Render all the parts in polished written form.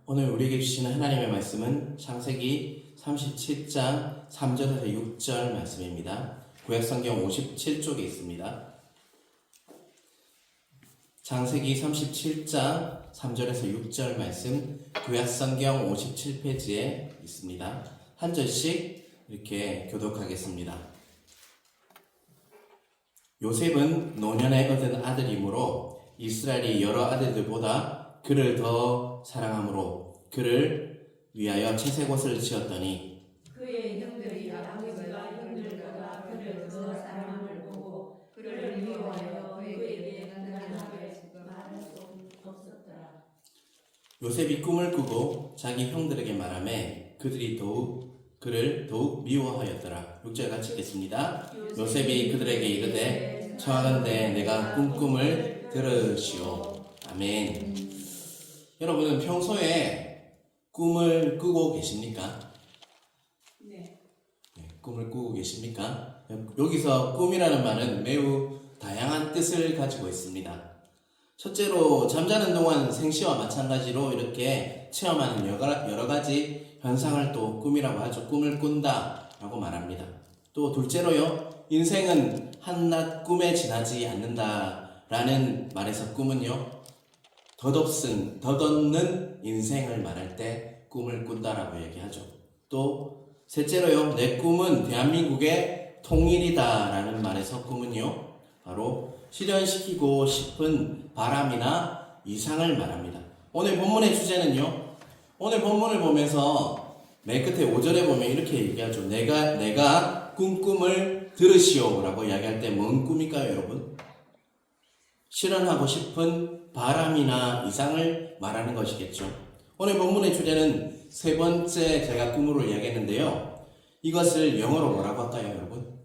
오늘 우리에게 주시는 하나님의 말씀은 창세기 37장 3절에서 6절 말씀입니다. 구약성경 57쪽에 있습니다. 창세기 37장 3절에서 6절 말씀 구약성경 57페이지에 있습니다. 한 절씩 이렇게 교독하겠습니다. 요셉은 노년에 얻은 아들이므로 이스라엘이 여러 아들들보다 그를 더 사랑함으로 그를 위하여 채색옷을 지었더니 그의 형들이 아버지가 형들보다 그를 더 사랑함을 보고 그를 미워하여 그에게 단단하게 말할 수 없었더라. 요셉이 꿈을 꾸고 자기 형들에게 말하매 그들이 그를 더욱 미워하였더라. 6절 같이 읽겠습니다. 요셉이 그들에게 이르되 청하건대 내가 꿈을 들으시오. 아멘. 여러분은 평소에 꿈을 꾸고 계십니까? 네. 꿈을 꾸고 계십니까? 여기서 꿈이라는 말은 매우 다양한 뜻을 가지고 있습니다. 첫째로 잠자는 동안 생시와 마찬가지로 이렇게 체험하는 여러 가지 현상을 또 꿈이라고 하죠. 꿈을 꾼다 라고 말합니다. 또 둘째로요, 인생은 한낱 꿈에 지나지 않는다 라는 말에서 꿈은요, 덧없는 인생을 말할 때 꿈을 꾼다라고 얘기하죠. 또 셋째로요, 내 꿈은 대한민국의 통일이다라는 말에서 꿈은요, 바로 실현시키고 싶은 바람이나 이상을 말합니다. 오늘 본문의 주제는요, 오늘 본문을 보면서 맨 끝에 5절에 보면 이렇게 얘기하죠. 내가 꿈을 들으시오 라고 이야기할 때 뭔 꿈일까요, 여러분? 실현하고 싶은 바람이나 이상을 말하는 것이겠죠. 오늘 본문의 주제는 세 번째 제가 꿈으로 이야기했는데요. 이것을 영어로 뭐라고 할까요, 여러분?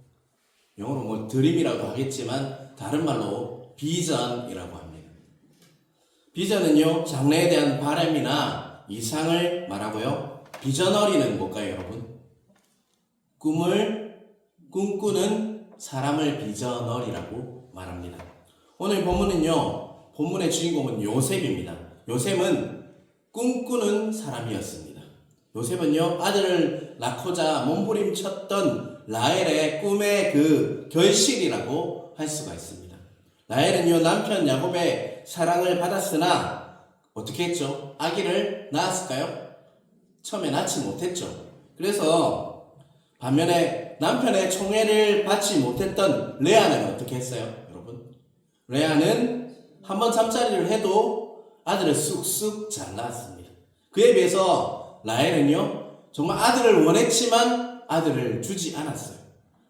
영어로 드림이라고 하겠지만 다른 말로 비전이라고 합니다. 비전은요, 장래에 대한 바람이나 이상을 말하고요. 비저너리는 뭘까요, 여러분? 꿈을 꿈꾸는 사람을 비저너리라고 말합니다. 오늘 본문은요, 본문의 주인공은 요셉입니다. 요셉은 꿈꾸는 사람이었습니다. 요셉은요, 아들을 낳고자 몸부림쳤던 라헬의 꿈의 그 결실이라고 할 수가 있습니다. 라헬은요, 남편 야곱의 사랑을 받았으나 어떻게 했죠? 아기를 낳았을까요? 처음에 낳지 못했죠. 그래서 반면에 남편의 총애를 받지 못했던 레아는 어떻게 했어요, 여러분? 레아는 한번 잠자리를 해도 아들을 쑥쑥 잘 낳았습니다. 그에 비해서 라헬은요, 정말 아들을 원했지만 아들을 주지 않았어요.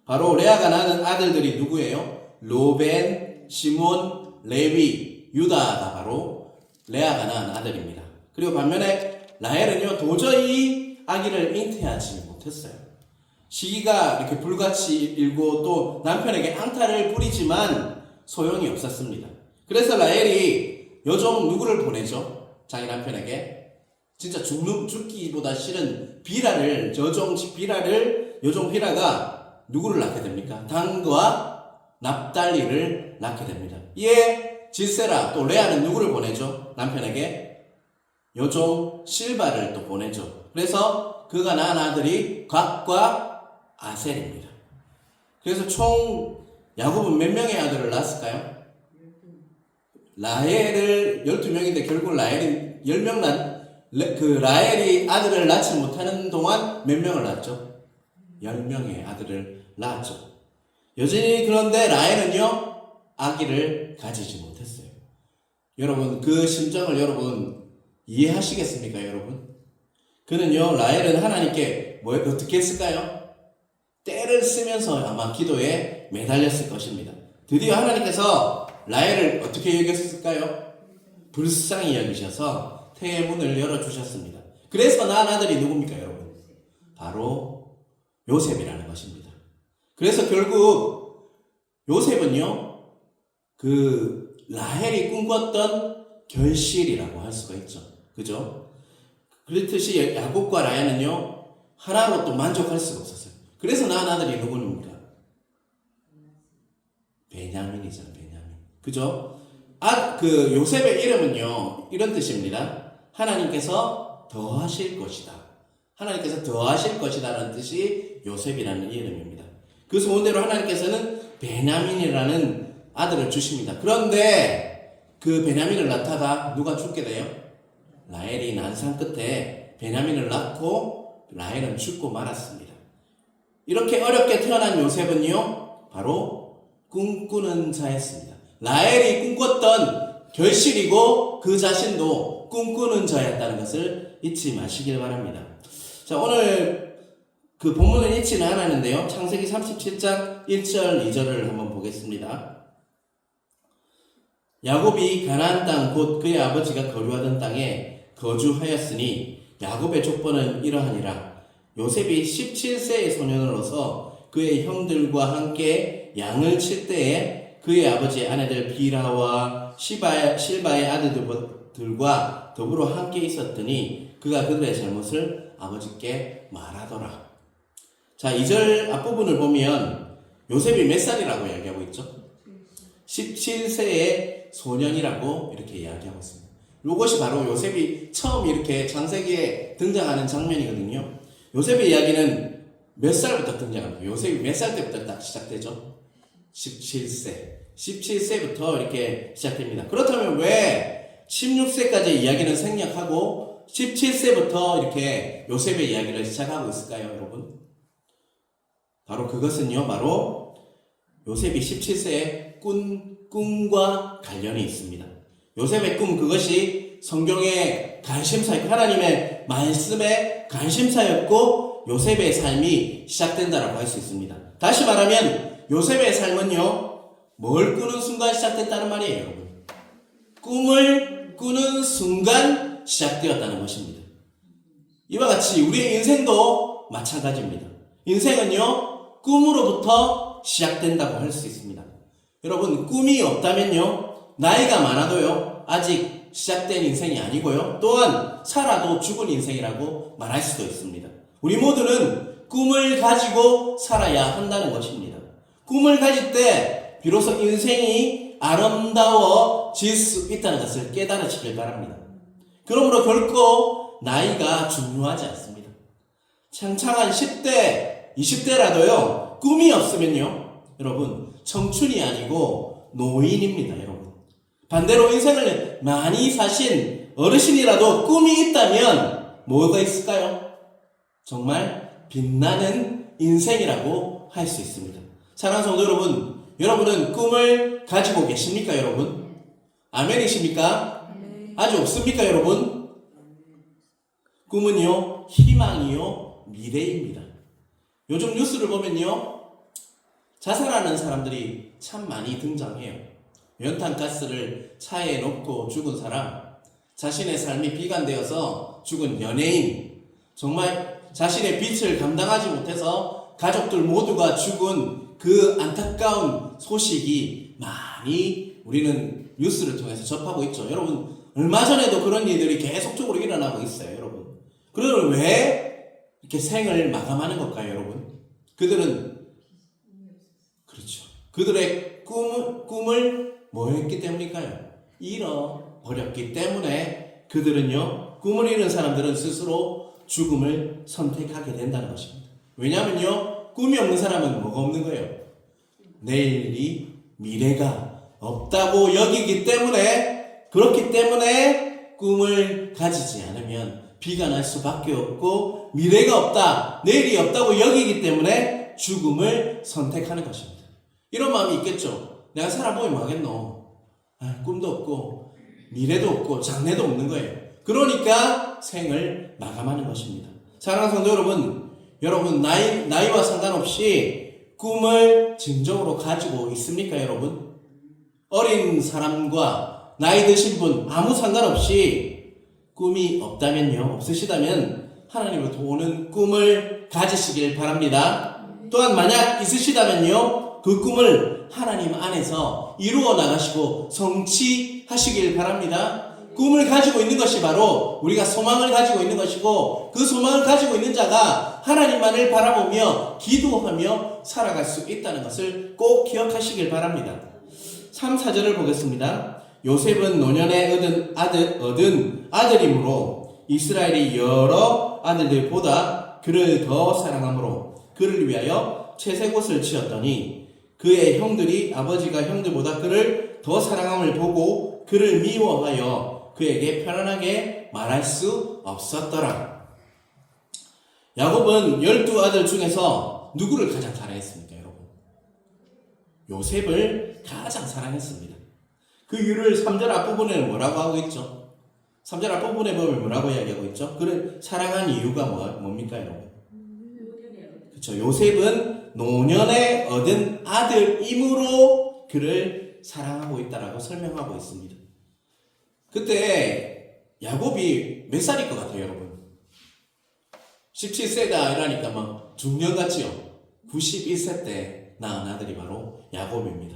바로 레아가 낳은 아들들이 누구예요? 로벤, 시몬, 레위, 유다가 바로 레아가 낳은 아들입니다. 그리고 반면에 라헬은요, 도저히 아기를 잉태하지 못했어요. 시기가 이렇게 불같이 일고 또 남편에게 앙탈을 부리지만 소용이 없었습니다. 그래서 라헬이 여종 누구를 보내죠? 자기 남편에게 진짜 죽기보다 싫은 비라를, 여종 비라가 누구를 낳게 됩니까? 단과 납달리를 낳게 됩니다. 이에 질세라 또 레아는 누구를 보내죠? 남편에게 여종 실바를 또 보내죠. 그래서 그가 낳은 아들이 갓과 아셀입니다. 그래서 총 야곱은 몇 명의 아들을 낳았을까요? 라헬을 12명인데 결국 라헬이 10명 라헬이 아들을 낳지 못하는 동안 몇 명을 낳았죠? 10명의 아들을 낳았죠. 여전히 그런데 라헬은요, 아기를 가지지 못했어요. 여러분, 그 심정을 여러분 이해하시겠습니까, 여러분? 그는요, 라헬은 하나님께 어떻게 했을까요? 때를 쓰면서 아마 기도에 매달렸을 것입니다. 드디어 하나님께서 라헬을 어떻게 여겼을까요? 불쌍히 여기셔서 태의 문을 열어주셨습니다. 그래서 낳은 아들이 누굽니까, 여러분? 바로 요셉이라는 것입니다. 그래서 결국 요셉은요, 그 라헬이 꿈꿨던 결실이라고 할 수가 있죠. 그죠? 그렇듯이 야곱과 라헬은요, 하나로 또 만족할 수가 없었어요. 그래서 낳은 아들이 누구입니까? 베냐민이죠, 베냐민. 그죠? 그 요셉의 이름은요, 이런 뜻입니다. 하나님께서 더하실 것이다. 하나님께서 더하실 것이다라는 뜻이 요셉이라는 이름입니다. 그 소원대로 하나님께서는 베냐민이라는 아들을 주십니다. 그런데 그 베냐민을 낳다가 누가 죽게 돼요? 라헬이 난상 끝에 베냐민을 낳고 라헬은 죽고 말았습니다. 이렇게 어렵게 태어난 요셉은요, 바로 꿈꾸는 자였습니다. 라헬이 꿈꿨던 결실이고 그 자신도 꿈꾸는 자였다는 것을 잊지 마시길 바랍니다. 자, 오늘 그 본문은 잊지는 않았는데요. 창세기 37장 1절 2절을 한번 보겠습니다. 야곱이 가나안 땅 곧 그의 아버지가 거류하던 땅에 거주하였으니 야곱의 족보는 이러하니라. 요셉이 17세의 소년으로서 그의 형들과 함께 양을 칠 때에 그의 아버지의 아내들 비라와 실바의 아들들과 더불어 함께 있었더니 그가 그들의 잘못을 아버지께 말하더라. 자, 2절 앞부분을 보면 요셉이 몇 살이라고 이야기하고 있죠? 17세의 소년이라고 이렇게 이야기하고 있습니다. 이것이 바로 요셉이 처음 이렇게 창세기에 등장하는 장면이거든요. 요셉의 이야기는 몇 살부터 등장합니다. 요셉이 몇 살 때부터 딱 시작되죠? 17세. 17세부터 이렇게 시작됩니다. 그렇다면 왜 16세까지 이야기는 생략하고 17세부터 이렇게 요셉의 이야기를 시작하고 있을까요, 여러분? 바로 그것은요, 바로 요셉이 17세에 꿈과 관련이 있습니다. 요셉의 꿈, 그것이 성경의 관심사였고 하나님의 말씀의 관심사였고 요셉의 삶이 시작된다라고 할 수 있습니다. 다시 말하면 요셉의 삶은요, 뭘 꾸는 순간 시작됐다는 말이에요, 여러분. 꿈을 꾸는 순간 시작되었다는 것입니다. 이와 같이 우리의 인생도 마찬가지입니다. 인생은요, 꿈으로부터 시작된다고 할 수 있습니다. 여러분, 꿈이 없다면요, 나이가 많아도요, 아직 시작된 인생이 아니고요, 또한 살아도 죽은 인생이라고 말할 수도 있습니다. 우리 모두는 꿈을 가지고 살아야 한다는 것입니다. 꿈을 가질 때 비로소 인생이 아름다워질 수 있다는 것을 깨달으시길 바랍니다. 그러므로 결코 나이가 중요하지 않습니다. 창창한 10대, 20대라도요, 꿈이 없으면요, 여러분, 청춘이 아니고 노인입니다, 여러분. 반대로 인생을 많이 사신 어르신이라도 꿈이 있다면 뭐가 있을까요? 정말 빛나는 인생이라고 할 수 있습니다. 사랑하는 성도 여러분, 여러분은 꿈을 가지고 계십니까, 여러분? 아멘이십니까? 아직 없습니까, 여러분? 꿈은요, 희망이요, 미래입니다. 요즘 뉴스를 보면요, 자살하는 사람들이 참 많이 등장해요. 연탄가스를 차에 넣고 죽은 사람, 자신의 삶이 비관되어서 죽은 연예인, 정말 자신의 빛을 감당하지 못해서 가족들 모두가 죽은 그 안타까운 소식이 많이 우리는 뉴스를 통해서 접하고 있죠. 여러분, 얼마 전에도 그런 일들이 계속적으로 일어나고 있어요, 여러분. 그들은 왜 이렇게 생을 마감하는 걸까요, 여러분? 그들은, 그렇죠. 그들의 꿈을 뭐 했기 때문일까요? 잃어버렸기 때문에 그들은요, 꿈을 잃은 사람들은 스스로 죽음을 선택하게 된다는 것입니다. 왜냐하면요, 꿈이 없는 사람은 뭐가 없는 거예요? 내일이, 미래가 없다고 여기기 때문에, 그렇기 때문에 꿈을 가지지 않으면 비가 날 수밖에 없고 미래가 없다, 내일이 없다고 여기기 때문에 죽음을 선택하는 것입니다. 이런 마음이 있겠죠. 내가 살아보면 뭐 하겠노? 꿈도 없고 미래도 없고 장래도 없는 거예요. 그러니까 생을 마감하는 것입니다. 사랑하는 성도 여러분, 여러분 나이와 상관없이 꿈을 진정으로 가지고 있습니까, 여러분? 어린 사람과 나이 드신 분 아무 상관없이 꿈이 없다면요, 없으시다면 하나님으로부터 오는 꿈을 가지시길 바랍니다. 또한 만약 있으시다면요, 그 꿈을 하나님 안에서 이루어 나가시고 성취하시길 바랍니다. 꿈을 가지고 있는 것이 바로 우리가 소망을 가지고 있는 것이고, 그 소망을 가지고 있는 자가 하나님만을 바라보며 기도하며 살아갈 수 있다는 것을 꼭 기억하시길 바랍니다. 3, 4절을 보겠습니다. 요셉은 노년에 얻은 아들이므로 이스라엘이 여러 아들들보다 그를 더 사랑함으로 그를 위하여 채색옷을 지었더니 그의 형들이 아버지가 형들보다 그를 더 사랑함을 보고 그를 미워하여 그에게 편안하게 말할 수 없었더라. 야곱은 12아들 중에서 누구를 가장 사랑했습니까, 여러분? 요셉을 가장 사랑했습니다. 그 이유를 3절 앞부분에는 뭐라고 하고 있죠? 3절 앞부분에 보면 뭐라고 이야기하고 있죠? 그를 사랑한 이유가 뭡니까, 여러분? 그렇죠. 요셉은 노년에 얻은 아들이므로 그를 사랑하고 있다라고 설명하고 있습니다. 그때 야곱이 몇 살일 것 같아요, 여러분? 17세가 이라니까 막 중년같이요. 91세 때 낳은 아들이 바로 야곱입니다.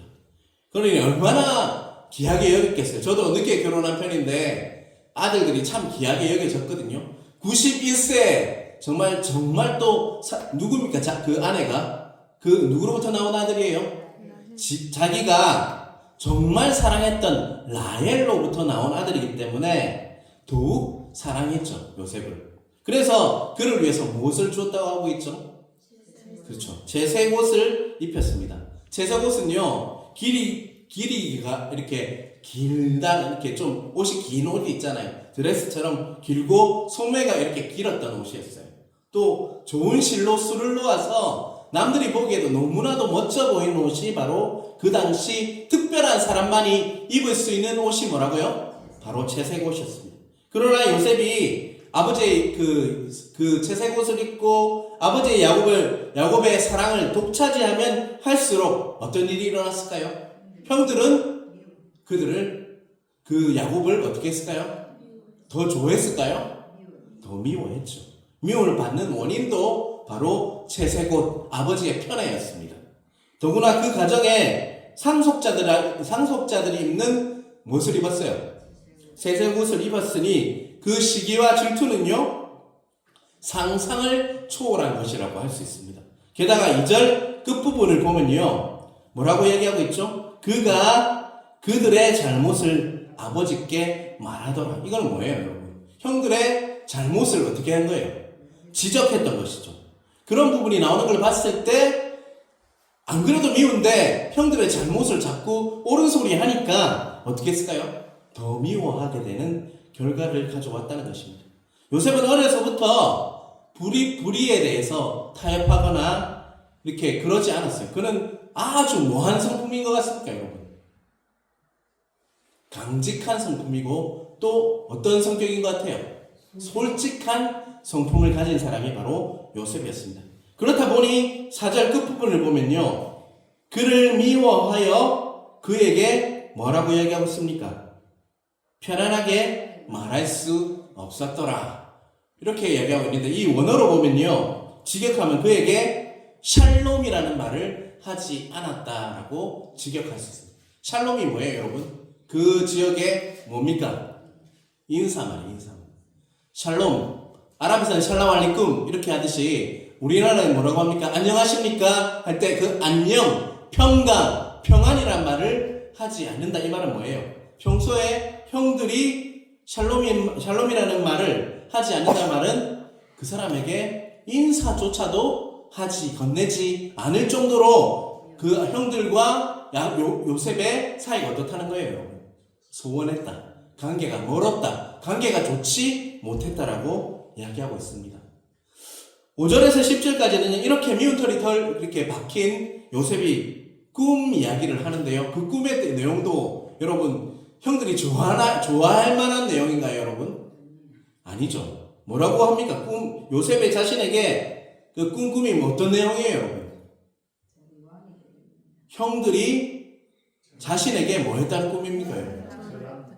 그러니 얼마나 귀하게 여겼겠어요. 저도 늦게 결혼한 편인데 아들들이 참 귀하게 여겨졌거든요. 91세 정말 또 누굽니까? 그 아내가 그 누구로부터 나온 아들이에요? 자기가 정말 사랑했던 라헬로부터 나온 아들이기 때문에 더욱 사랑했죠, 요셉을. 그래서 그를 위해서 무엇을 주었다고 하고 있죠? 그렇죠. 채색옷을 입혔습니다. 채색옷은요, 길이가 이렇게 길다, 이렇게 좀 옷이 긴 옷이 있잖아요. 드레스처럼 길고 소매가 이렇게 길었던 옷이었어요. 또 좋은 실로 술을 놓아서 남들이 보기에도 너무나도 멋져 보이는 옷이 바로 그 당시 특별한 사람만이 입을 수 있는 옷이 뭐라고요? 바로 채색옷이었습니다. 그러나 요셉이 아버지의 그 채색옷을 입고 아버지의 야곱의 사랑을 독차지하면 할수록 어떤 일이 일어났을까요? 형들은 그 야곱을 어떻게 했을까요? 더 좋아했을까요? 더 미워했죠. 미움을 받는 원인도 바로 채색옷, 아버지의 편애였습니다. 더구나 그 가정에 상속자들이 입는 무엇을 입었어요? 채색옷을 입었으니 그 시기와 질투는요, 상상을 초월한 것이라고 할 수 있습니다. 게다가 2절 끝부분을 보면요, 뭐라고 얘기하고 있죠? 그가 그들의 잘못을 아버지께 말하더라. 이건 뭐예요, 여러분? 형들의 잘못을 어떻게 한 거예요? 지적했던 것이죠. 그런 부분이 나오는 걸 봤을 때, 안 그래도 미운데 형들의 잘못을 자꾸 옳은 소리 하니까 어떻게 했을까요? 더 미워하게 되는 결과를 가져왔다는 것입니다. 요셉은 어려서부터 불의에 대해서 타협하거나 이렇게 그러지 않았어요. 그는 아주 뭐한 성품인 것 같습니까, 여러분? 강직한 성품이고 또 어떤 성격인 것 같아요? 솔직한 성품을 가진 사람이 바로 요셉이었습니다. 그렇다 보니 4절 끝부분을 보면요, 그를 미워하여 그에게 뭐라고 얘기하고 있습니까? 편안하게 말할 수 없었더라. 이렇게 얘기하고 있는데 이 원어로 보면요, 직역하면 그에게 샬롬이라는 말을 하지 않았다라고 직역할 수 있습니다. 샬롬이 뭐예요, 여러분? 그 지역에 뭡니까? 인사말이에요, 인사말. 샬롬. 아랍에서는 샬람 알리쿰 이렇게 하듯이 우리나라는 뭐라고 합니까? 안녕하십니까? 할 때 그 안녕, 평강, 평안이란 말을 하지 않는다. 이 말은 뭐예요? 평소에 형들이 샬롬이라는 말을 하지 않는다는 말은 그 사람에게 인사조차도 건네지 않을 정도로 그 형들과 요셉의 사이가 어떻다는 거예요? 소원했다. 관계가 멀었다. 관계가 좋지 못했다라고 이야기하고 있습니다. 5절에서 10절까지는 이렇게 미운 털이 이렇게 박힌 요셉이 꿈 이야기를 하는데요. 그 꿈의 내용도 여러분 형들이 좋아할 만한 내용인가요, 여러분? 아니죠. 뭐라고 합니까? 요셉의 자신에게 그 꿈이 어떤 내용이에요, 여러분? 형들이 자신에게 뭐 했다는 꿈입니까, 여러분?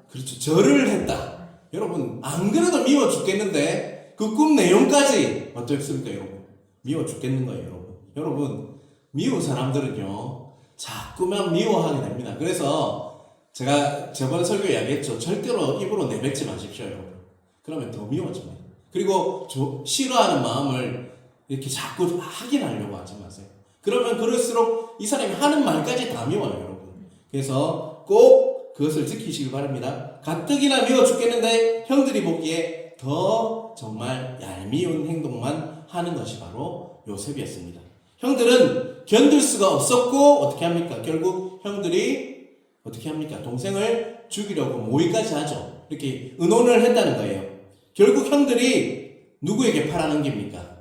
그렇죠. 절을 했다. 여러분, 안 그래도 미워 죽겠는데 그 꿈 내용까지 어떻습니까, 여러분? 미워 죽겠는 거예요, 여러분. 여러분, 미운 사람들은요, 자꾸만 미워하게 됩니다. 그래서 제가 저번 설교에 이야기했죠. 절대로 입으로 내뱉지 마십시오, 여러분. 그러면 더 미워집니다. 그리고 싫어하는 마음을 이렇게 자꾸 확인하려고 하지 마세요. 그러면 그럴수록 이 사람이 하는 말까지 다 미워요, 여러분. 그래서 꼭 그것을 지키시길 바랍니다. 가뜩이나 미워 죽겠는데 형들이 보기에 더 정말 얄미운 행동만 하는 것이 바로 요셉이었습니다. 형들은 견딜 수가 없었고 어떻게 합니까? 결국 형들이 어떻게 합니까? 동생을 죽이려고 모의까지 하죠. 이렇게 의논을 했다는 거예요. 결국 형들이 누구에게 팔아넘깁니까?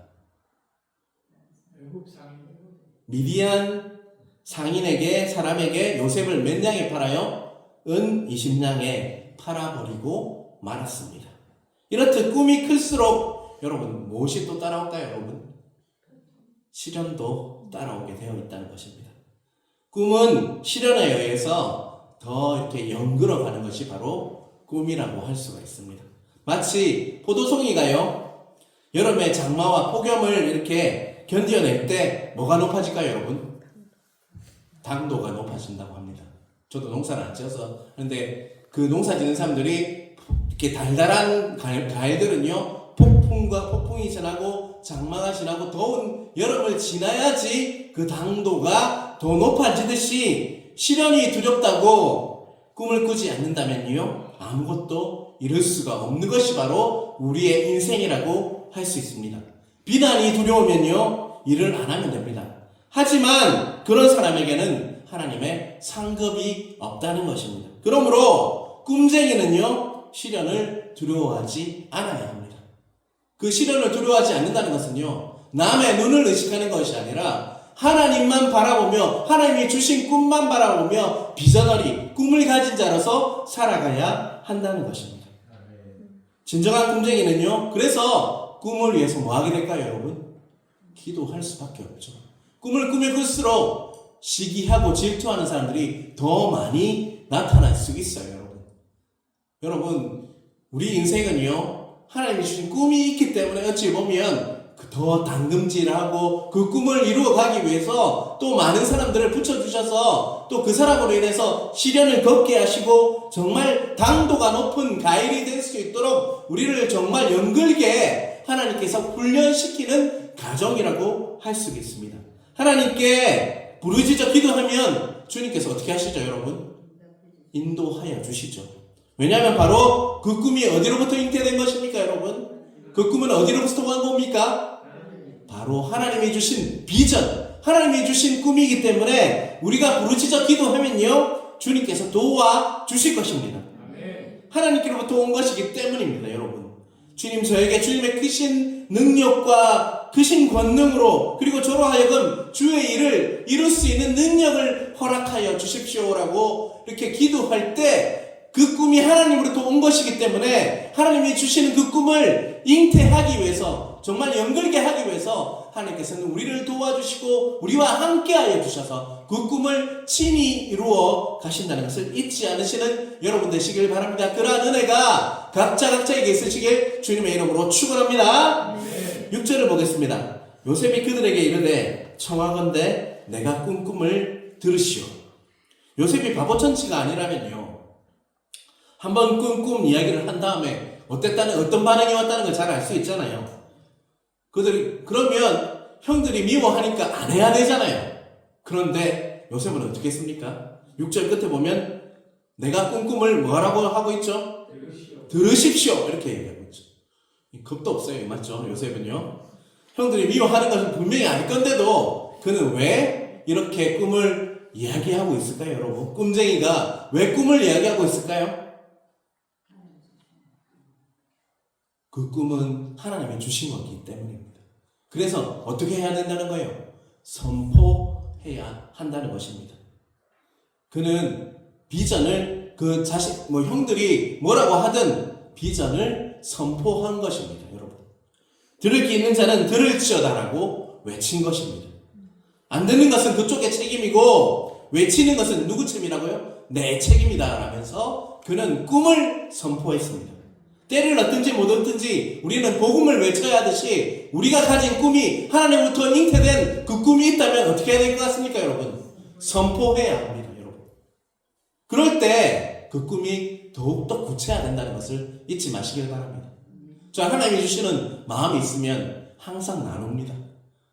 미디안 사람에게 요셉을 몇 냥에 팔아요? 은 20냥에 팔아버리고 말았습니다. 이렇듯 꿈이 클수록 여러분 무엇이 또 따라올까요, 여러분? 시련도 따라오게 되어 있다는 것입니다. 꿈은 시련에 의해서 더 이렇게 연그러 가는 것이 바로 꿈이라고 할 수가 있습니다. 마치 포도송이가요, 여름에 장마와 폭염을 이렇게 견뎌낼 때 뭐가 높아질까요, 여러분? 당도가 높아진다고 합니다. 저도 농사를 안 지어서 그런데 그 농사 짓는 사람들이 이렇게 달달한 과일들은요, 폭풍이 지나고 장마가 지나고 더운 여름을 지나야지 그 당도가 더 높아지듯이 시련이 두렵다고 꿈을 꾸지 않는다면요, 아무것도 이룰 수가 없는 것이 바로 우리의 인생이라고 할 수 있습니다. 비난이 두려우면요, 일을 안 하면 됩니다. 하지만 그런 사람에게는 하나님의 상급이 없다는 것입니다. 그러므로 꿈쟁이는요, 시련을 두려워하지 않아야 합니다. 그 시련을 두려워하지 않는다는 것은요, 남의 눈을 의식하는 것이 아니라 하나님만 바라보며 하나님이 주신 꿈만 바라보며 비전어리 꿈을 가진 자로서 살아가야 한다는 것입니다. 진정한 꿈쟁이는요, 그래서 꿈을 위해서 뭐 하게 될까요, 여러분? 기도할 수밖에 없죠. 꿈을 꾸며 클수록 시기하고 질투하는 사람들이 더 많이 나타날 수 있어요, 여러분. 여러분, 우리 인생은요, 하나님이 주신 꿈이 있기 때문에 어찌 보면 더 당금질하고 그 꿈을 이루어 가기 위해서 또 많은 사람들을 붙여주셔서 또 그 사람으로 인해서 시련을 겪게 하시고 정말 당도가 높은 가일이 될 수 있도록 우리를 정말 연글게 하나님께서 훈련시키는 가정이라고 할 수 있습니다. 하나님께 부르짖어 기도하면 주님께서 어떻게 하시죠, 여러분? 인도하여 주시죠. 왜냐하면 바로 그 꿈이 어디로부터 잉태된 것입니까, 여러분? 그 꿈은 어디로부터 온 겁니까? 바로 하나님이 주신 비전, 하나님이 주신 꿈이기 때문에 우리가 부르짖어 기도하면요, 주님께서 도와주실 것입니다. 하나님께로부터 온 것이기 때문입니다, 여러분. 주님, 저에게 주님의 크신 능력과 크신 권능으로 그리고 저로 하여금 주의 일을 이룰 수 있는 능력을 허락하여 주십시오라고 이렇게 기도할 때 그 꿈이 하나님으로부터 온 것이기 때문에 하나님이 주시는 그 꿈을 잉태하기 위해서, 정말 연결게 하기 위해서 하나님께서는 우리를 도와주시고 우리와 함께하여 주셔서 그 꿈을 친히 이루어 가신다는 것을 잊지 않으시는 여러분 되시길 바랍니다. 그러한 은혜가 각자에게 있으시길 주님의 이름으로 축원합니다. 6절을 보겠습니다. 요셉이 그들에게 이르되 청하건대 내가 꾼 꿈을 들으시오. 요셉이 바보천치가 아니라면요, 한번 꾼 꿈 이야기를 한 다음에 어떤 반응이 왔다는 걸 잘 알 수 있잖아요. 그러면 형들이 미워하니까 안 해야 되잖아요. 그런데 요셉은 어떻게 했습니까? 6절 끝에 보면 내가 꾼 꿈을 뭐라고 하고 있죠? 들으십시오. 이렇게 얘기하고 있죠. 겁도 없어요. 맞죠? 요셉은요. 형들이 미워하는 것은 분명히 알 건데도 그는 왜 이렇게 꿈을 이야기하고 있을까요, 여러분? 꿈쟁이가 왜 꿈을 이야기하고 있을까요? 그 꿈은 하나님이 주신 거기 때문입니다. 그래서 어떻게 해야 된다는 거예요? 선포해야 한다는 것입니다. 그는 비전을 형들이 뭐라고 하든 비전을 선포한 것입니다, 여러분. 들을 귀 있는 자는 들을지어다라고 외친 것입니다. 안 듣는 것은 그쪽의 책임이고 외치는 것은 누구 책임이라고요? 내 책임이다 라면서 그는 꿈을 선포했습니다. 때를 얻든지 못 얻든지 우리는 복음을 외쳐야 하듯이 우리가 가진 꿈이 하나님부터 잉태된 그 꿈이 있다면 어떻게 해야 될 것 같습니까, 여러분? 선포해야 합니다, 여러분. 그럴 때 그 꿈이 더욱더 구체화된다는 것을 잊지 마시길 바랍니다. 저 하나님이 주시는 마음이 있으면 항상 나눕니다.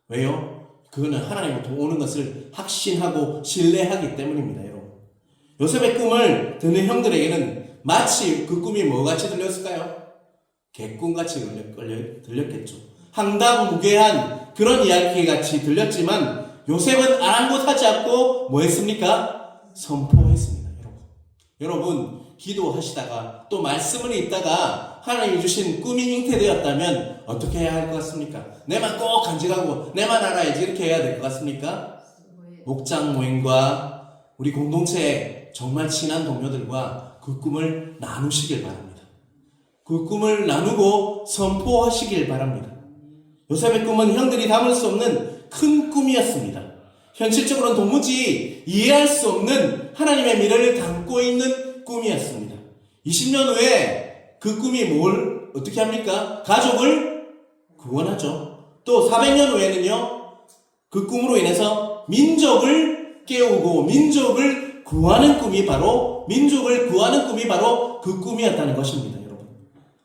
왜요? 그거는 하나님부터 오는 것을 확신하고 신뢰하기 때문입니다, 여러분. 요셉의 꿈을 듣는 형들에게는 마치 그 꿈이 뭐같이 들렸을까요? 개꿈같이 들렸겠죠. 황당무계한 그런 이야기같이 들렸지만 요셉은 아랑곳하지 않고 뭐 했습니까? 선포했습니다. 여러분 기도하시다가 또 말씀을 읽다가 하나님이 주신 꿈이 잉태되었다면 어떻게 해야 할 것 같습니까? 내만 꼭 간직하고 내만 알아야지 이렇게 해야 될 것 같습니까? 목장 모임과 우리 공동체의 정말 친한 동료들과 그 꿈을 나누시길 바랍니다. 그 꿈을 나누고 선포하시길 바랍니다. 요셉의 꿈은 형들이 담을 수 없는 큰 꿈이었습니다. 현실적으로는 도무지 이해할 수 없는 하나님의 미래를 담고 있는 꿈이었습니다. 20년 후에 그 꿈이 뭘 어떻게 합니까? 가족을 구원하죠. 또 400년 후에는요, 그 꿈으로 인해서 민족을 깨우고 민족을 구하는 꿈이 바로 그 꿈이었다는 것입니다, 여러분.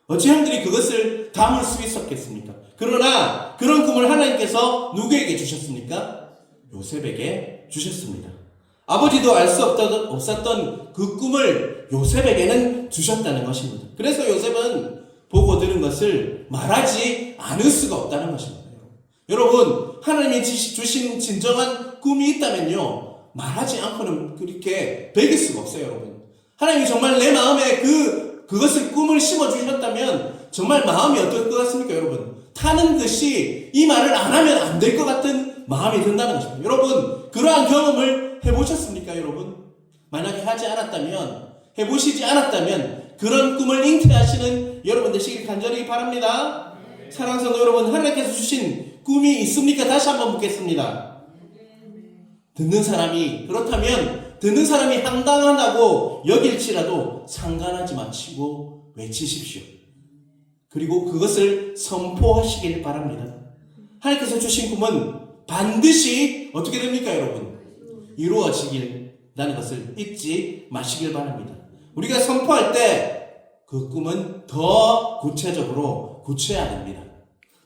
어찌 형들이 그것을 담을 수 있었겠습니까? 그러나 그런 꿈을 하나님께서 누구에게 주셨습니까? 요셉에게 주셨습니다. 아버지도 알 수 없었던 그 꿈을 요셉에게는 주셨다는 것입니다. 그래서 요셉은 보고 들은 것을 말하지 않을 수가 없다는 것입니다. 여러분, 하나님이 주신 진정한 꿈이 있다면요, 말하지 않고는 그렇게 베길 수가 없어요, 여러분. 하나님이 정말 내 마음에 그것을 꿈을 심어주셨다면 정말 마음이 어떨 것 같습니까, 여러분? 타는 듯이 이 말을 안 하면 안 될 것 같은 마음이 든다는 것입니다. 여러분, 그러한 경험을 해보셨습니까, 여러분? 만약에 해보시지 않았다면 그런 꿈을 잉태하시는 여러분 되시길 간절히 바랍니다. 사랑하는 성도 여러분, 하나님께서 주신 꿈이 있습니까? 다시 한번 묻겠습니다. 그렇다면 듣는 사람이 황당하다고 여길지라도 상관하지 마시고 외치십시오. 그리고 그것을 선포하시길 바랍니다. 하나님께서 주신 꿈은 반드시 어떻게 됩니까, 여러분? 이루어지긴다는 것을 잊지 마시길 바랍니다. 우리가 선포할 때 그 꿈은 더 구체적으로 구체해야 됩니다.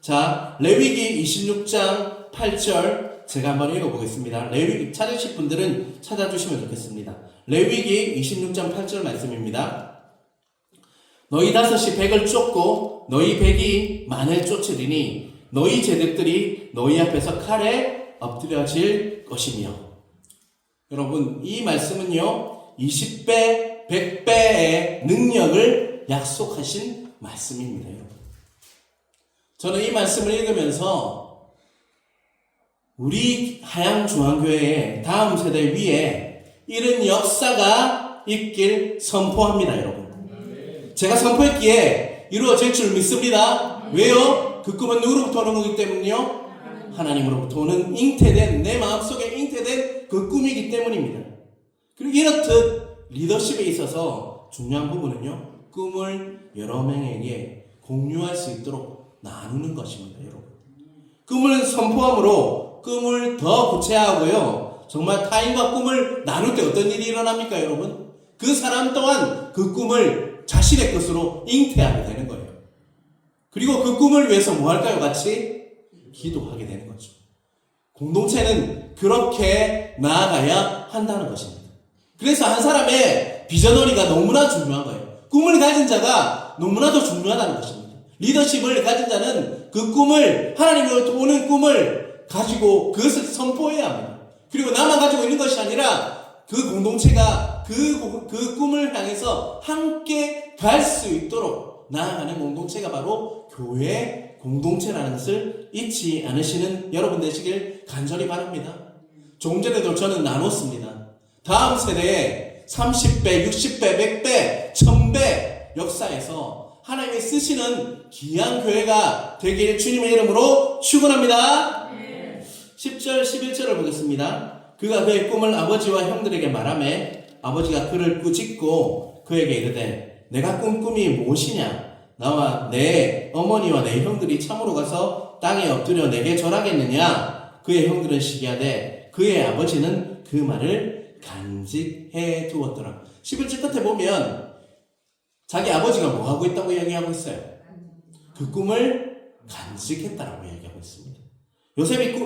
자, 레위기 26장 8절 제가 한번 읽어보겠습니다. 레위기 찾으실 분들은 찾아주시면 좋겠습니다. 레위기 26장 8절 말씀입니다. 너희 다섯이 백을 쫓고 너희 백이 만을 쫓으리니 너희 제득들이 너희 앞에서 칼에 엎드려질 것이며. 여러분, 이 말씀은요 20배, 100배의 능력을 약속하신 말씀입니다. 여러분. 저는 이 말씀을 읽으면서 우리 하양중앙교회의 다음 세대 위에 이런 역사가 있길 선포합니다, 여러분. 제가 선포했기에 이루어질 줄 믿습니다. 왜요? 그 꿈은 누구로부터 오는 거기 때문이요? 하나님으로부터 오는 내 마음속에 잉태된 그 꿈이기 때문입니다. 그리고 이렇듯 리더십에 있어서 중요한 부분은요, 꿈을 여러 명에게 공유할 수 있도록 나누는 것입니다, 여러분. 꿈을 선포함으로 꿈을 더 구체화하고요, 정말 타인과 꿈을 나눌 때 어떤 일이 일어납니까, 여러분? 그 사람 또한 그 꿈을 자신의 것으로 잉태하게 되는 거예요. 그리고 그 꿈을 위해서 뭐 할까요? 같이 기도하게 되는 거죠. 공동체는 그렇게 나아가야 한다는 것입니다. 그래서 한 사람의 비전너리가 너무나 중요한 거예요. 꿈을 가진 자가 너무나도 중요하다는 것입니다. 리더십을 가진 자는 그 꿈을, 하나님으로부터 오는 꿈을 가지고 그것을 선포해야 합니다. 그리고 나만 가지고 있는 것이 아니라 그 공동체가 그 꿈을 향해서 함께 갈 수 있도록 나아가는 공동체가 바로 교회 공동체라는 것을 잊지 않으시는 여러분 되시길 간절히 바랍니다. 조금 전에도 저는 나눴습니다. 다음 세대에 30배, 60배, 100배, 1000배 역사에서 하나님이 쓰시는 귀한 교회가 되길 주님의 이름으로 축원합니다. 10절, 11절을 보겠습니다. 그가 그의 꿈을 아버지와 형들에게 말하매 아버지가 그를 꾸짖고 그에게 이르되 내가 꾼 꿈이 무엇이냐? 나와 내 어머니와 내 형들이 참으로 가서 땅에 엎드려 내게 절하겠느냐? 그의 형들은 시기하되 그의 아버지는 그 말을 간직해 두었더라. 11절 끝에 보면 자기 아버지가 뭐 하고 있다고 이야기하고 있어요? 그 꿈을 간직했다라고 이야기하고 있습니다.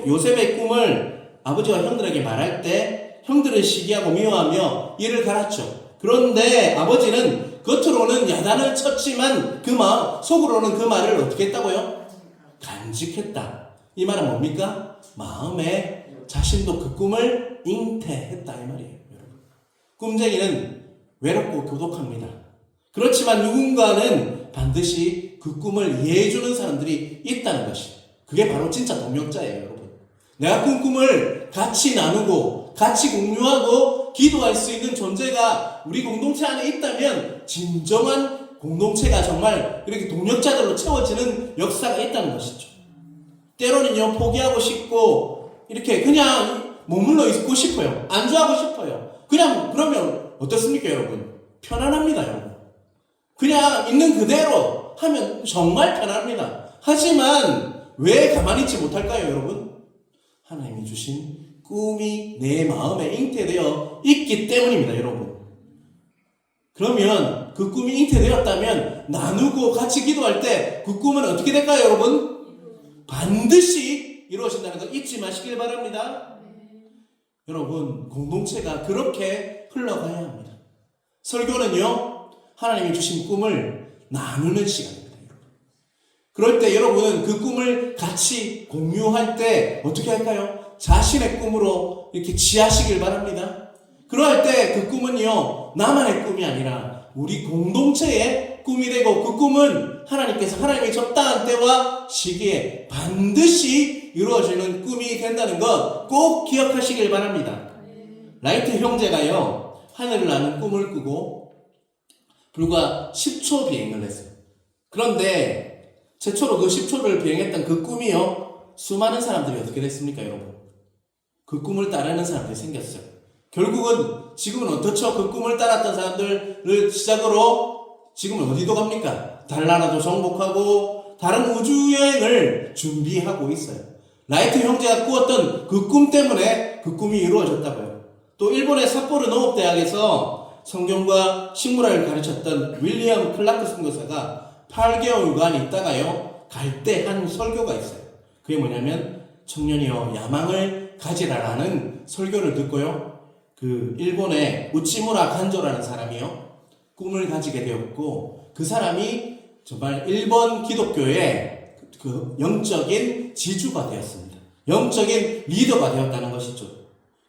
요셉의 꿈을 아버지와 형들에게 말할 때 형들은 시기하고 미워하며 이를 갈았죠. 그런데 아버지는 겉으로는 야단을 쳤지만 그 마음, 속으로는 그 말을 어떻게 했다고요? 간직했다. 이 말은 뭡니까? 마음에 자신도 그 꿈을 잉태했다 이 말이에요. 여러분. 꿈쟁이는 외롭고 고독합니다. 그렇지만 누군가는 반드시 그 꿈을 이해해주는 사람들이 있다는 것이, 그게 바로 진짜 동력자예요. 여러분. 내가 꾼 꿈을 같이 나누고 같이 공유하고 기도할 수 있는 존재가 우리 공동체 안에 있다면 진정한 공동체가 정말 이렇게 동력자들로 채워지는 역사가 있다는 것이죠. 때로는요, 포기하고 싶고 이렇게 그냥 머물러 있고 싶어요. 안주하고 싶어요. 그냥 그러면 어떻습니까 여러분? 편안합니다 여러분. 그냥 있는 그대로 하면 정말 편합니다. 하지만 왜 가만히 있지 못할까요 여러분? 하나님이 주신 꿈이 내 마음에 잉태되어 있기 때문입니다 여러분. 그러면 그 꿈이 잉태되었다면 나누고 같이 기도할 때 그 꿈은 어떻게 될까요 여러분? 반드시 이루어진다는 거 잊지 마시길 바랍니다. 여러분, 공동체가 그렇게 흘러가야 합니다. 설교는요, 하나님이 주신 꿈을 나누는 시간입니다. 여러분. 그럴 때 여러분은 그 꿈을 같이 공유할 때 어떻게 할까요? 자신의 꿈으로 이렇게 취하시길 바랍니다. 그럴 때 그 꿈은요, 나만의 꿈이 아니라 우리 공동체의 꿈이 되고, 그 꿈은 하나님께서 하나님의 적당한 때와 시기에 반드시 이루어지는 꿈이 된다는 것 꼭 기억하시길 바랍니다. 라이트 형제가요, 하늘을 나는 꿈을 꾸고 불과 10초 비행을 했어요. 그런데 최초로 그 10초를 비행했던 그 꿈이요, 수많은 사람들이 어떻게 됐습니까 여러분? 그 꿈을 따르는 사람들이 생겼어요. 결국은 지금은 어떻죠? 그 꿈을 따랐던 사람들을 시작으로 지금은 어디도 갑니까? 달나라도 정복하고 다른 우주여행을 준비하고 있어요. 라이트 형제가 꾸었던 그 꿈 때문에 그 꿈이 이루어졌다고요. 또 일본의 삿포로 농업대학에서 성경과 식물학을 가르쳤던 윌리엄 클라크 선교사가 8개월간 있다가요, 갈 때 한 설교가 있어요. 그게 뭐냐면, 청년이여 야망을 가지라라는 설교를 듣고요, 그 일본의 우치무라 간조라는 사람이요, 꿈을 가지게 되었고, 그 사람이 정말 일본 기독교의 그 영적인 지주가 되었습니다. 영적인 리더가 되었다는 것이죠.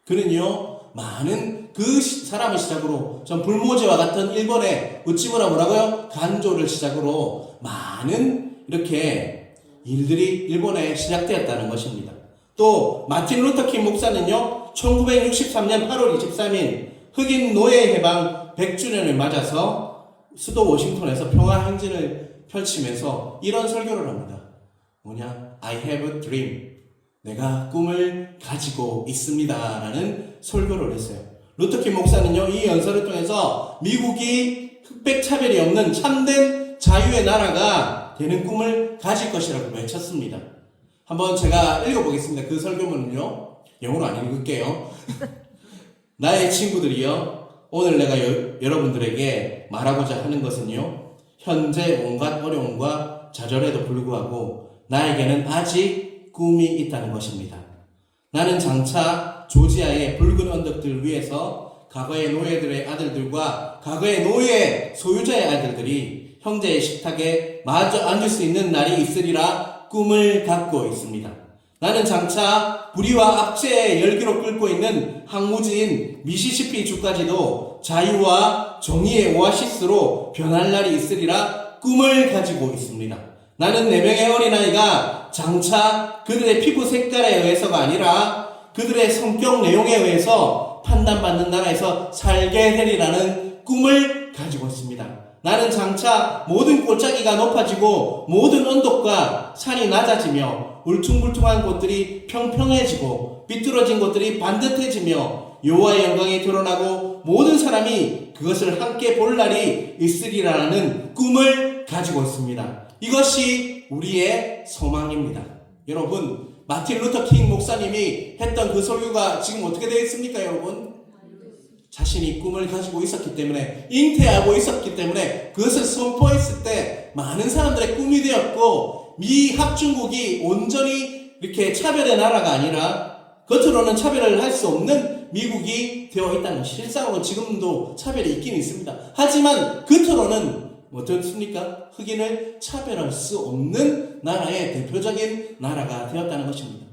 그는요, 많은 그 사람을 시작으로 전 불모지와 같은 일본의 우치무라 뭐라고요? 간조를 시작으로 많은 이렇게 일들이 일본에 시작되었다는 것입니다. 또 마틴 루터킹 목사는요, 1963년 8월 23일 흑인 노예 해방 100주년을 맞아서 수도 워싱턴에서 평화 행진을 펼치면서 이런 설교를 합니다. 뭐냐? I have a dream. 내가 꿈을 가지고 있습니다. 라는 설교를 했어요. 루터킹 목사는요, 이 연설을 통해서 미국이 흑백 차별이 없는 참된 자유의 나라가 되는 꿈을 가질 것이라고 외쳤습니다. 한번 제가 읽어보겠습니다. 그 설교문은요, 영어로 안 읽을게요. 나의 친구들이여, 오늘 내가 여러분들에게 말하고자 하는 것은요, 현재 온갖 어려움과 좌절에도 불구하고 나에게는 아직 꿈이 있다는 것입니다. 나는 장차 조지아의 붉은 언덕들 위에서 과거의 노예들의 아들들과 과거의 노예 소유자의 아들들이 형제의 식탁에 마주 앉을 수 있는 날이 있으리라 꿈을 갖고 있습니다. 나는 장차 불의와 압제의 열기로 끓고 있는 항무지인 미시시피 주까지도 자유와 정의의 오아시스로 변할 날이 있으리라 꿈을 가지고 있습니다. 나는 4명의 어린아이가 장차 그들의 피부 색깔에 의해서가 아니라 그들의 성격 내용에 의해서 판단받는 나라에서 살게 되리라는 꿈을 가지고 있습니다. 나는 장차 모든 골짜기가 높아지고 모든 언덕과 산이 낮아지며 울퉁불퉁한 곳들이 평평해지고 삐뚤어진 곳들이 반듯해지며 여호와의 영광이 드러나고 모든 사람이 그것을 함께 볼 날이 있으리라는 꿈을 가지고 있습니다. 이것이 우리의 소망입니다. 여러분, 마틴 루터 킹 목사님이 했던 그 설교가 지금 어떻게 되어 있습니까, 여러분? 자신이 꿈을 가지고 있었기 때문에, 잉태하고 있었기 때문에 그것을 선포했을 때 많은 사람들의 꿈이 되었고, 미 합중국이 온전히 이렇게 차별의 나라가 아니라 겉으로는 차별을 할 수 없는 미국이 되어 있다는 것이 실상으로 지금도 차별이 있긴 있습니다. 하지만 겉으로는 어떻습니까? 흑인을 차별할 수 없는 나라의 대표적인 나라가 되었다는 것입니다.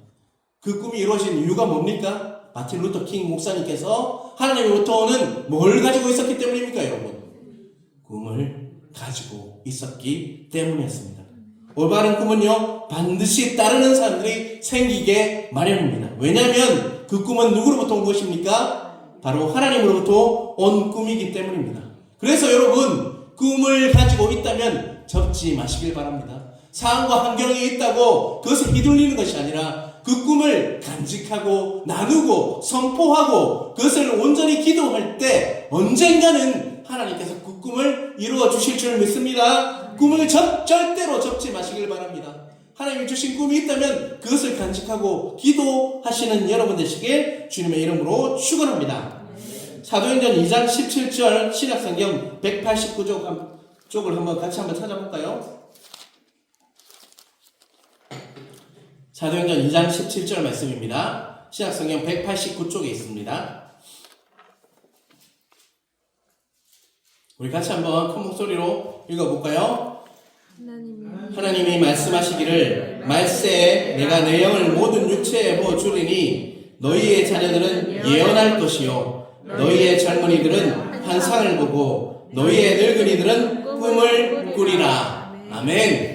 그 꿈이 이루어진 이유가 뭡니까? 마틴 루터 킹 목사님께서 하나님으로부터 오는 뭘 가지고 있었기 때문입니까, 여러분? 꿈을 가지고 있었기 때문이었습니다. 올바른 꿈은요, 반드시 따르는 사람들이 생기게 마련입니다. 왜냐하면 그 꿈은 누구로부터 온 것입니까? 바로 하나님으로부터 온 꿈이기 때문입니다. 그래서 여러분, 꿈을 가지고 있다면 접지 마시길 바랍니다. 상황과 환경이 있다고 그것에 휘둘리는 것이 아니라 그 꿈을 간직하고 나누고 선포하고 그것을 온전히 기도할 때 언젠가는 하나님께서 그 꿈을 이루어 주실 줄 믿습니다. 꿈을 절대로 접지 마시길 바랍니다. 하나님이 주신 꿈이 있다면 그것을 간직하고 기도하시는 여러분 되시길 주님의 이름으로 축원합니다. 사도행전 2장 17절 신약성경 189쪽을 한번 같이 한번 찾아볼까요? 사도행전 2장 17절 말씀입니다. 신약성경 189쪽에 있습니다. 우리 같이 한번 큰 목소리로 읽어볼까요? 하나님이 말씀하시기를 말세에 내가 내 영을 모든 육체에 부어 주리니 너희의 자녀들은 예언할 것이요 너희의 젊은이들은 환상을 보고 너희의 늙은이들은 꿈을 꾸리라. 아멘.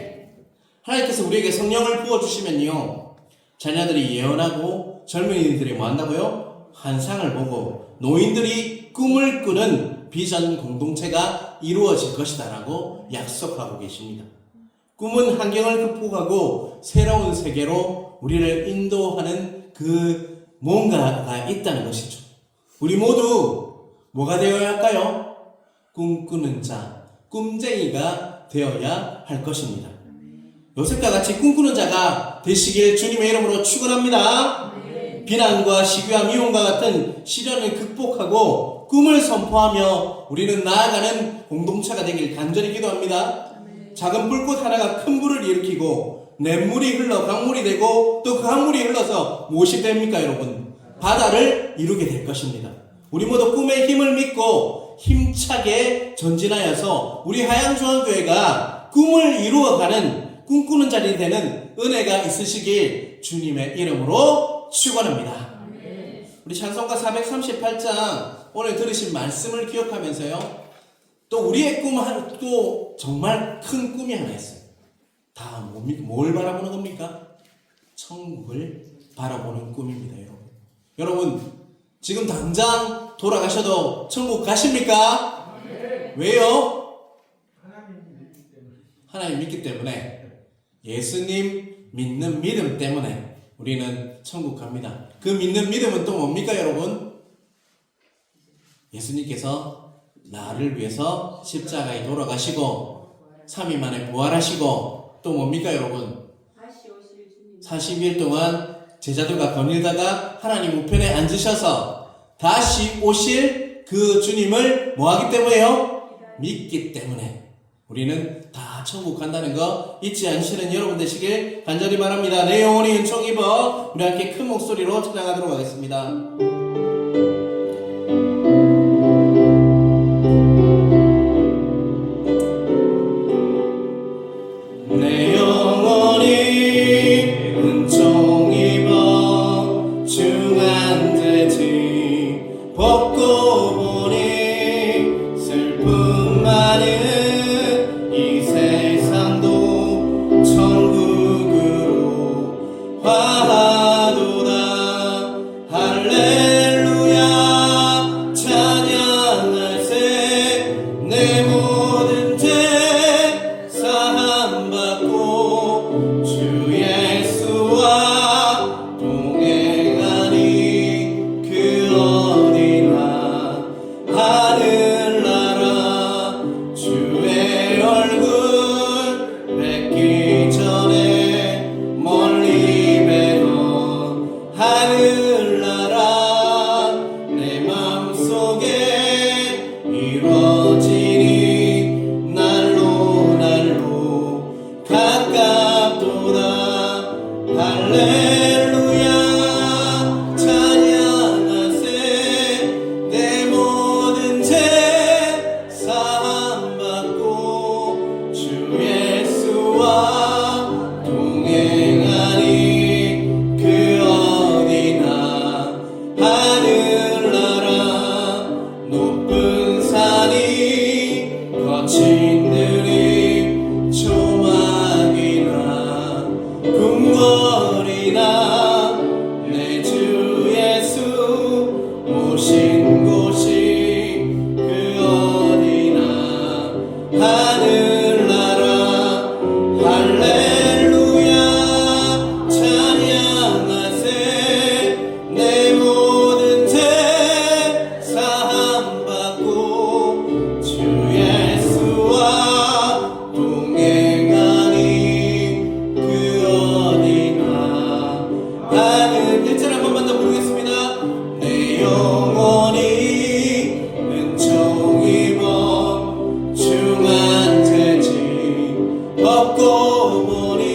하나님께서 우리에게 성령을 부어주시면요, 자녀들이 예언하고 젊은이들이 뭐 한다고요? 환상을 보고 노인들이 꿈을 꾸는 비전 공동체가 이루어질 것이다 라고 약속하고 계십니다. 꿈은 환경을 극복하고 새로운 세계로 우리를 인도하는 그 뭔가가 있다는 것이죠. 우리 모두 뭐가 되어야 할까요? 꿈꾸는 자, 꿈쟁이가 되어야 할 것입니다. 요셉과 같이 꿈꾸는 자가 되시길 주님의 이름으로 축원합니다. 비난과 시기와 미움과 같은 시련을 극복하고 꿈을 선포하며 우리는 나아가는 공동체가 되길 간절히 기도합니다. 작은 불꽃 하나가 큰 불을 일으키고 냇물이 흘러 강물이 되고 또 그 강물이 흘러서 무엇이 됩니까, 여러분? 바다를 이루게 될 것입니다. 우리 모두 꿈의 힘을 믿고 힘차게 전진하여서 우리 하양중앙교회가 꿈을 이루어가는 꿈꾸는 자리 되는 은혜가 있으시길 주님의 이름으로 축원합니다. 우리 찬송가 438장 오늘 들으신 말씀을 기억하면서요, 또 우리의 꿈은 또 정말 큰 꿈이 하나 있어요. 다 뭡니까? 뭘 바라보는 겁니까? 천국을 바라보는 꿈입니다, 여러분. 여러분, 지금 당장 돌아가셔도 천국 가십니까? 왜요? 하나님 믿기 때문에. 예수님 믿는 믿음 때문에 우리는 천국 갑니다. 그 믿는 믿음은 또 뭡니까, 여러분? 예수님께서 나를 위해서 십자가에 돌아가시고 3일 만에 부활하시고 또 뭡니까, 여러분? 40일 동안 제자들과 거닐다가 하나님 우편에 앉으셔서 다시 오실 그 주님을 뭐하기 때문에요? 믿기 때문에 우리는 다 천국 간다는 거 잊지 않으시는 여러분 되시길 간절히 바랍니다. 내 영혼이 은총 입어 우리 함께 큰 목소리로 찬양하도록 하겠습니다. 내 영혼이 은총 입어 중한 돼지 벗고 보니 슬픔 많은 이 세상도 천국으로 화하도다. 할렐루야 찬양할세. 내 모든 죄 사함받고 주 예수와 동행하니 그 어디나 하늘나라 주의 얼굴 뵙기 전에 멀리 뵈던 하늘나라 내 맘속에 이루어지니 날로 날로 가깝도다. 할렐루야 찬양하세. 예수와 동행하니 그 어디나 하늘나라 높은 산이 거친 들이 조막이나 궁궐이나 내 주 예수 모신 곳이 그 어디나 하늘나라 할렐루야 찬양하세 내 모든 죄 사함받고 주 예수와 동행하니 그 어디나 하늘 1절 한 번만 더 부르겠습니다. 내 영혼이 은총 입어 중한 죄지 없고 보니